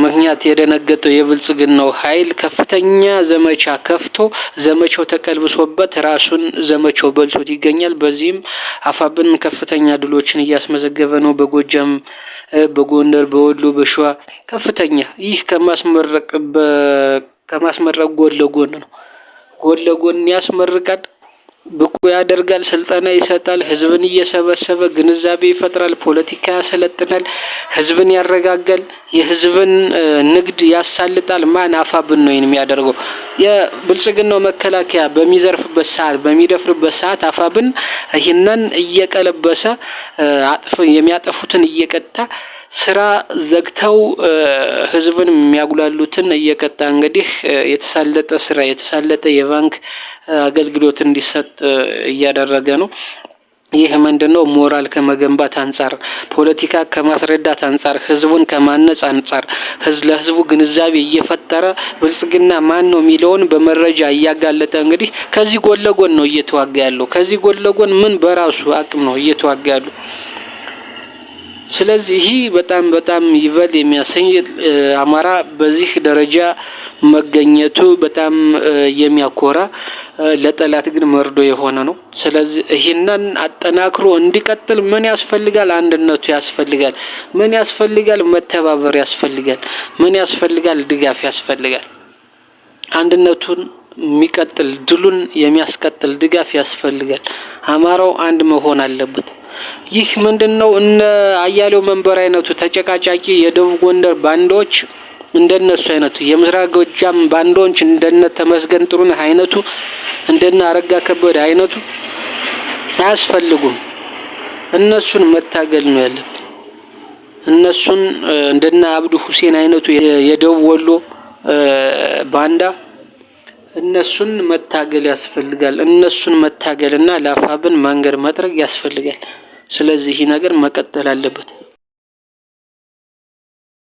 ምክንያት የደነገጠው የብልጽግናው ኃይል ከፍተኛ ዘመቻ ከፍቶ ዘመቻው ተቀልብሶበት ራሱን ዘመቻው በልቶት ይገኛል። በዚህም አፋብን ከፍተኛ ድሎችን እያስመዘገበ ነው። በጎጃም፣ በጎንደር፣ በወሎ፣ በሸዋ ከፍተኛ ይህ ከማስመረቅ ጎን ለጎን ነው። ጎን ለጎን ያስመርቃል፣ ብቁ ያደርጋል፣ ስልጠና ይሰጣል፣ ህዝብን እየሰበሰበ ግንዛቤ ይፈጥራል፣ ፖለቲካ ያሰለጥናል፣ ህዝብን ያረጋጋል፣ የህዝብን ንግድ ያሳልጣል። ማን አፋብን ነው የሚያደርገው? የብልጽግናው መከላከያ በሚዘርፍበት ሰዓት በሚደፍርበት ሰዓት አፋብን ይህንን እየቀለበሰ የሚያጠፉትን እየቀጣ ስራ ዘግተው ህዝብን የሚያጉላሉትን እየቀጣ እንግዲህ የተሳለጠ ስራ የተሳለጠ የባንክ አገልግሎት እንዲሰጥ እያደረገ ነው። ይህ ምንድነው? ሞራል ከመገንባት አንጻር፣ ፖለቲካ ከማስረዳት አንጻር፣ ህዝቡን ከማነጽ አንጻር ለህዝቡ ግንዛቤ እየፈጠረ ብልጽግና ማን ነው የሚለውን በመረጃ እያጋለጠ እንግዲህ ከዚህ ጎን ለጎን ነው እየተዋጋ ያለው። ከዚህ ጎን ለጎን ምን በራሱ አቅም ነው እየተዋጋ ያለው። ስለዚህ በጣም ይበል የሚያሰኝ አማራ በዚህ ደረጃ መገኘቱ በጣም የሚያኮራ ለጠላት ግን መርዶ የሆነ ነው። ስለዚህ ይህንን አጠናክሮ እንዲቀጥል ምን ያስፈልጋል? አንድነቱ ያስፈልጋል። ምን ያስፈልጋል? መተባበር ያስፈልጋል። ምን ያስፈልጋል? ድጋፍ ያስፈልጋል። አንድነቱን የሚቀጥል ድሉን የሚያስቀጥል ድጋፍ ያስፈልጋል። አማራው አንድ መሆን አለበት። ይህ ምንድነው? እነ አያሌው መንበር አይነቱ ተጨቃጫቂ የደቡብ ጎንደር ባንዶች እንደነሱ አይነቱ የምስራቅ ጎጃም ባንዶች እንደነ ተመስገን ጥሩነህ አይነቱ እንደነ አረጋ ከበደ አይነቱ አያስፈልጉም። እነሱን መታገል ነው ያለብን። እነሱን እንደነ አብዱ ሁሴን አይነቱ የደቡብ ወሎ ባንዳ እነሱን መታገል ያስፈልጋል። እነሱን መታገልና ለአፋብን መንገድ መጥረግ ያስፈልጋል። ስለዚህ ይህ ነገር መቀጠል አለበት።